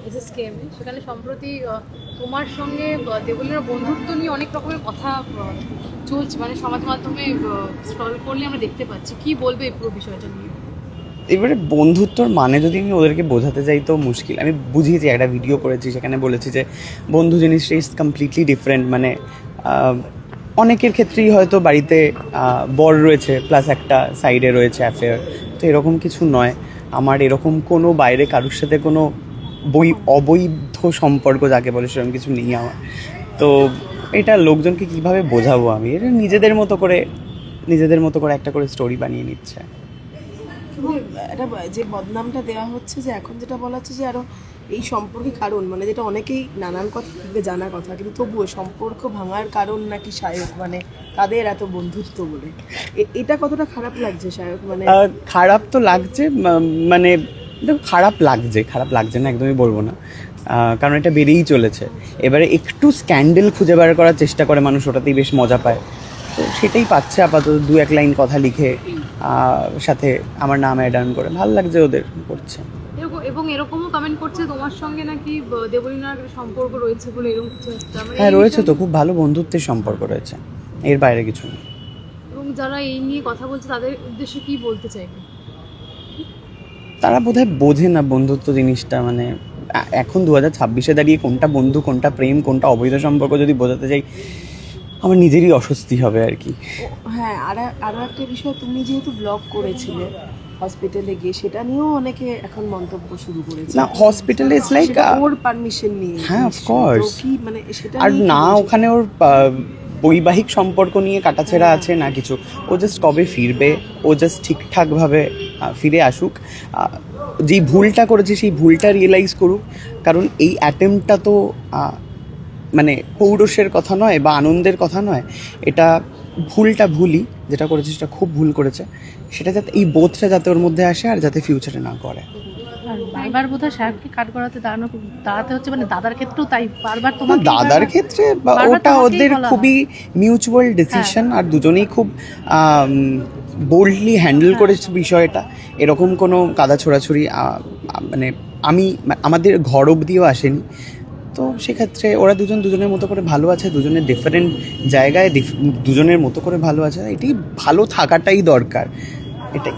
SSKM সেখানে সম্প্রতি তোমার সঙ্গে দেবলীনার বন্ধুত্ব নিয়ে অনেক রকমের কথা চলছে, মানে সমাজ মাধ্যমে স্ক্রল করলে আমরা দেখতে পাচ্ছি। কি বলবে এই পুরো বিষয়টা নিয়ে? এবারে বন্ধুত্বর মানে যদি আমি ওদেরকে বোঝাতে যাই তো মুশকিল। আমি বুঝিয়েছি, একটা ভিডিও করেছি, সেখানে বলেছি যে বন্ধু জিনিসটা ইজ কমপ্লিটলি ডিফারেন্ট। মানে অনেকের ক্ষেত্রেই হয়তো বাড়িতে বর রয়েছে প্লাস একটা সাইডে রয়েছে অ্যাফেয়ার, তো এরকম কিছু নয়। আমার এরকম কোনো বাইরে কারোর সাথে কোনো অবৈধ সম্পর্ক যাকে বলে সেরকম কিছু নেই আমার। তো এটা লোকজনকে কীভাবে বোঝাবো আমি? এটা নিজেদের মতো করে একটা করে স্টোরি বানিয়ে নিচ্ছে। এটা যে বদনামটা দেওয়া হচ্ছে, যে এখন যেটা বলা হচ্ছে যে আরো এই সম্পর্কে কারণ, মানে যেটা অনেকেই নানান কথা থেকে জানার কথা, কিন্তু তবুও সম্পর্ক ভাঙার কারণ নাকি সায়ক, মানে তাদের এত বন্ধুত্ব বলে। এটা কতটা খারাপ লাগছে সায়ক? মানে খারাপ তো লাগছে, মানে দেখো খারাপ লাগছে না একদমই বলবো না, কারণ এটা বেড়েই চলেছে। এবারে একটু স্ক্যান্ডেল খুঁজে বার করার চেষ্টা করে মানুষ, ওটাতেই বেশ মজা পায়। তো সেটাই পাচ্ছে আপাতত, দু এক লাইন কথা লিখে সাথে আমার নাম অ্যাড অন করে ভালো লাগছে ওদের করছে। এবং এরকমও কমেন্ট করছে তোমার সঙ্গে নাকি দেবলীনার সম্পর্ক রয়েছে বলে, এরকম কিছু একটা। হ্যাঁ রয়েছে তো, খুব ভালো বন্ধুত্বের সম্পর্ক রয়েছে, এর বাইরে কিছু নেই। এবং যারা এই নিয়ে কথা বলছে তাদের উদ্দেশ্যে কি বলতে চাইবে? তারা বোধহয় বোঝে না বন্ধুত্ব জিনিসটা। মানে এখন 2026-এ দাঁড়িয়ে কোনটা বন্ধু, কোনটা প্রেম, কোনটা অবৈধ সম্পর্ক যদি বোঝাতে যাই, আমার নিজেরই অস্বস্তি হবে আর কি। হ্যাঁ, আরো একটা বিষয়, তুমি যেহেতু ব্লগ করেছিলে হসপিটালে গিয়ে, সেটা নিয়েও অনেকে এখন মন্তব্য শুরু করেছে। না, হসপিটালে ইটস লাইক ওর পারমিশন নিয়ে। হ্যাঁ অফকোর্স। কি মানে সেটা আর না ওখানে ওর বৈবাহিক সম্পর্ক নিয়ে কাটাছেড়া আছে না কিছু। ও জাস্ট কবে ফিরবে, ও জাস্ট ঠিকঠাকভাবে ফিরে আসুক, যেই ভুলটা করেছে সেই ভুলটা রিয়েলাইজ করুক। কারণ এই অ্যাটেম্পটা তো মানে পৌরুষের কথা নয় বা আনন্দের কথা নয়, এটা ভুলই যেটা করেছে সেটা খুব ভুল করেছে। সেটা যাতে এই বোধটা যাতে ওর মধ্যে আসে আর যাতে ফিউচারে না করে। আর বারবার বোধহয় সাহেবকে কাট করাতে দাঁড়াতে হচ্ছে, মানে দাদার ক্ষেত্রেও তাই বারবার তোমার দাদার ক্ষেত্রে ওটা ওদের খুবই মিউচুয়াল ডিসিশন, আর দুজনেই খুব বোল্ডলি হ্যান্ডেল করেছে বিষয়টা। এরকম কোনো কাদা ছোড়াছুড়ি মানে আমাদের ঘর অবধিও আসেনি। তো সেক্ষেত্রে ওরা দুজনের মতো করে ভালো আছে, দুজনের ডিফারেন্ট জায়গায় দুজনের মতো করে ভালো আছে। এটাই ভালো থাকাটাই দরকার, এটাই।